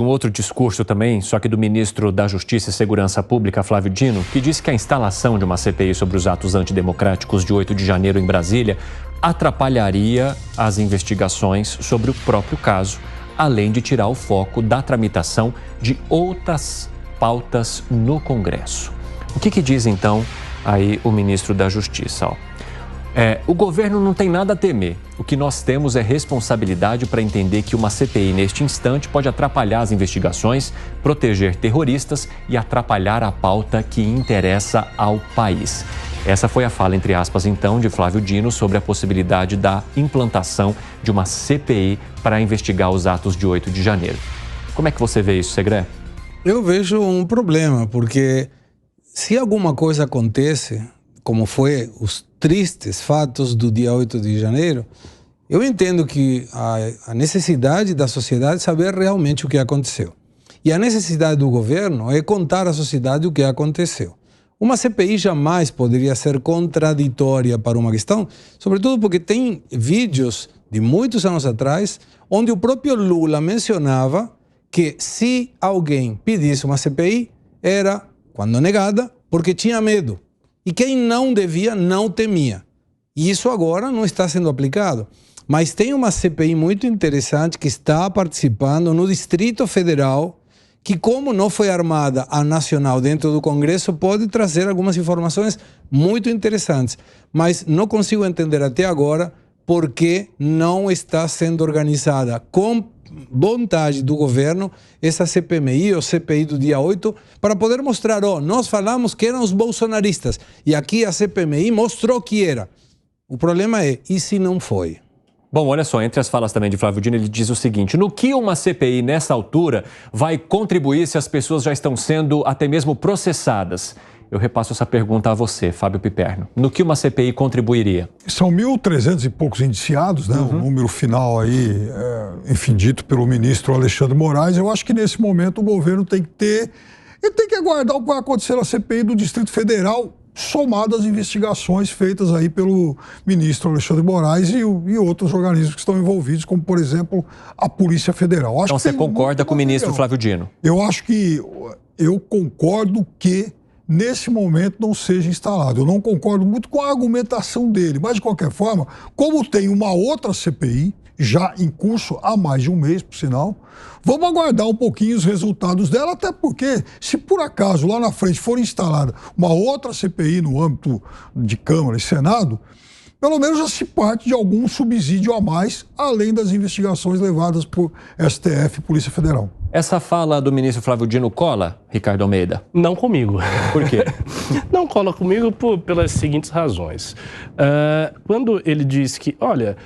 Um outro discurso também, só que do ministro da Justiça e Segurança Pública, Flávio Dino, que disse que a instalação de uma CPI sobre os atos antidemocráticos de 8 de janeiro em Brasília atrapalharia as investigações sobre o próprio caso, além de tirar o foco da tramitação de outras pautas no Congresso. O que diz então aí o ministro da Justiça? O governo não tem nada a temer. O que nós temos é responsabilidade para entender que uma CPI neste instante pode atrapalhar as investigações, proteger terroristas e atrapalhar a pauta que interessa ao país. Essa foi a fala, entre aspas, então, de Flávio Dino sobre a possibilidade da implantação de uma CPI para investigar os atos de 8 de janeiro. Como é que você vê isso, Segré? Eu vejo um problema, porque se alguma coisa acontece, como foi os tristes fatos do dia 8 de janeiro, eu entendo que a necessidade da sociedade é saber realmente o que aconteceu. E a necessidade do governo é contar à sociedade o que aconteceu. Uma CPI jamais poderia ser contraditória para uma questão, sobretudo porque tem vídeos de muitos anos atrás, onde o próprio Lula mencionava que se alguém pedisse uma CPI, era, quando negada, porque tinha medo. E quem não devia, não temia. E isso agora não está sendo aplicado. Mas tem uma CPI muito interessante que está participando no Distrito Federal, que como não foi armada a nacional dentro do Congresso, pode trazer algumas informações muito interessantes. Mas não consigo entender até agora por que não está sendo organizada com vontade do governo essa CPMI ou CPI do dia 8 para poder mostrar, nós falamos que eram os bolsonaristas e aqui a CPMI mostrou que era. O problema é, e se não foi? Bom, olha só, entre as falas também de Flávio Dino, ele diz o seguinte: no que uma CPI nessa altura vai contribuir se as pessoas já estão sendo até mesmo processadas? Eu repasso essa pergunta a você, Fábio Piperno. No que uma CPI contribuiria? São 1.300 e poucos indiciados, né? O número final aí, enfim, dito pelo ministro Alexandre Moraes. Eu acho que nesse momento o governo tem que aguardar o que vai acontecer na CPI do Distrito Federal, somado às investigações feitas aí pelo ministro Alexandre Moraes e outros organismos que estão envolvidos, como, por exemplo, a Polícia Federal. Então você concorda com o ministro Flávio Dino? Eu concordo que nesse momento não seja instalado. Eu não concordo muito com a argumentação dele, mas de qualquer forma, como tem uma outra CPI já em curso há mais de um mês, por sinal, vamos aguardar um pouquinho os resultados dela, até porque se por acaso lá na frente for instalada uma outra CPI no âmbito de Câmara e Senado, pelo menos já se parte de algum subsídio a mais, além das investigações levadas por STF e Polícia Federal. Essa fala do ministro Flávio Dino cola, Ricardo Almeida? Não comigo. Por quê? Não cola comigo pelas seguintes razões. Quando ele diz que, olha,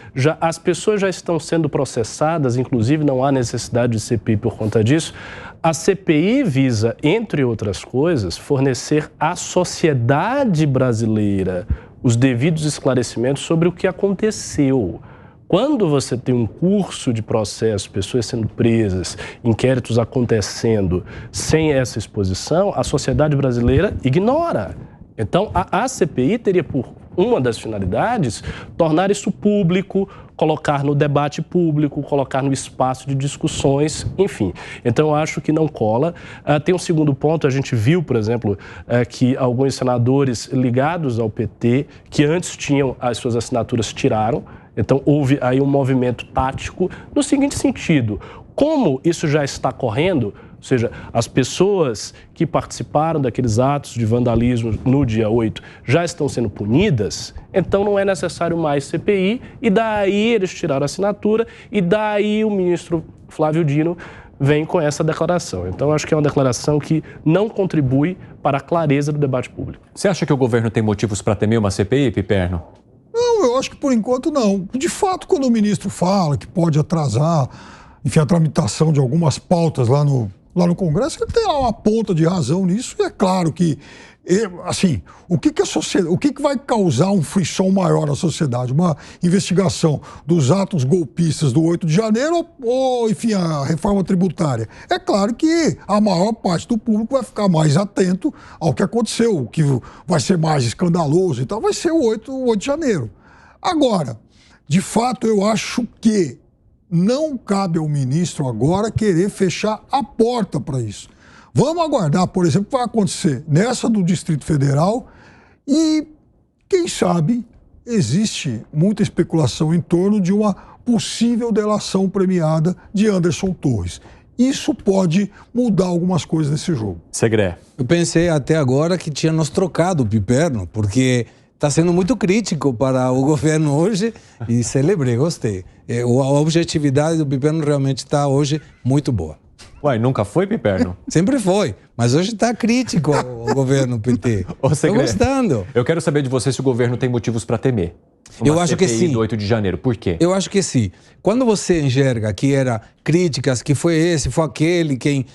as pessoas já estão sendo processadas, inclusive não há necessidade de CPI por conta disso, a CPI visa, entre outras coisas, fornecer à sociedade brasileira os devidos esclarecimentos sobre o que aconteceu. Quando você tem um curso de processo, pessoas sendo presas, inquéritos acontecendo sem essa exposição, a sociedade brasileira ignora. Então, a CPI teria por uma das finalidades tornar isso público, colocar no debate público, colocar no espaço de discussões, enfim. Então, eu acho que não cola. Tem um segundo ponto, a gente viu, por exemplo, que alguns senadores ligados ao PT, que antes tinham as suas assinaturas, tiraram. Então, houve aí um movimento tático no seguinte sentido: como isso já está correndo, ou seja, as pessoas que participaram daqueles atos de vandalismo no dia 8 já estão sendo punidas, então não é necessário mais CPI, e daí eles tiraram a assinatura, e daí o ministro Flávio Dino vem com essa declaração. Então, acho que é uma declaração que não contribui para a clareza do debate público. Você acha que o governo tem motivos para temer uma CPI, Piperno? Não, eu acho que por enquanto não. De fato, quando o ministro fala que pode atrasar, enfim, a tramitação de algumas pautas lá no Congresso, ele tem lá uma ponta de razão nisso, e é claro que, assim, o que vai causar um frisson maior na sociedade? Uma investigação dos atos golpistas do 8 de janeiro ou, enfim, a reforma tributária? É claro que a maior parte do público vai ficar mais atento ao que aconteceu, o que vai ser mais escandaloso e tal, vai ser o 8 de janeiro. Agora, de fato, eu acho que não cabe ao ministro agora querer fechar a porta para isso. Vamos aguardar, por exemplo, o que vai acontecer nessa do Distrito Federal e, quem sabe, existe muita especulação em torno de uma possível delação premiada de Anderson Torres. Isso pode mudar algumas coisas nesse jogo. Segré. Eu pensei até agora que tinha nos trocado o Piperno, porque está sendo muito crítico para o governo hoje e celebrei, gostei. A objetividade do Piperno realmente está hoje muito boa. Ué, nunca foi, Piperno? Sempre foi, mas hoje está crítico o governo PT. Estou gostando. Eu quero saber de você se o governo tem motivos para temer. Eu acho que sim. Do 8 de janeiro. Por quê? Eu acho que sim. Quando você enxerga que era críticas, que foi esse, foi aquele quem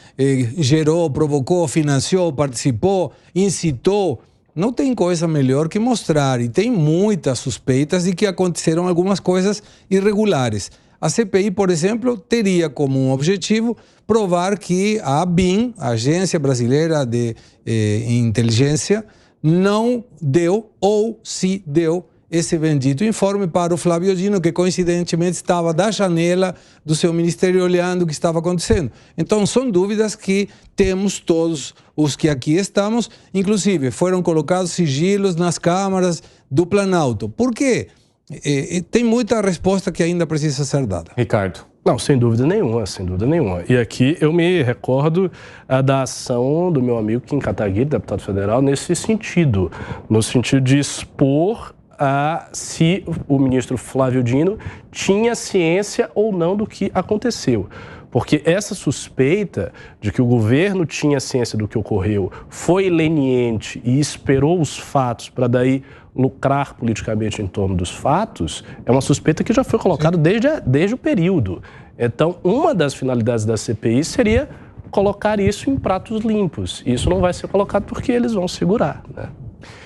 gerou, provocou, financiou, participou, incitou, não tem coisa melhor que mostrar. E tem muitas suspeitas de que aconteceram algumas coisas irregulares. A CPI, por exemplo, teria como um objetivo provar que a ABIN, a Agência Brasileira de Inteligência, não deu ou se deu esse bendito informe para o Flávio Dino, que coincidentemente estava da janela do seu ministério olhando o que estava acontecendo. Então, são dúvidas que temos todos os que aqui estamos, inclusive foram colocados sigilos nas câmaras do Planalto. Por quê? Tem muita resposta que ainda precisa ser dada. Ricardo. Não, sem dúvida nenhuma, sem dúvida nenhuma. E aqui eu me recordo da ação do meu amigo Kim Kataguiri, deputado federal, nesse sentido. No sentido de expor se o ministro Flávio Dino tinha ciência ou não do que aconteceu. Porque essa suspeita de que o governo tinha ciência do que ocorreu, foi leniente e esperou os fatos para daí lucrar politicamente em torno dos fatos, é uma suspeita que já foi colocada desde o período. Então, uma das finalidades da CPI seria colocar isso em pratos limpos. Isso não vai ser colocado porque eles vão segurar, né?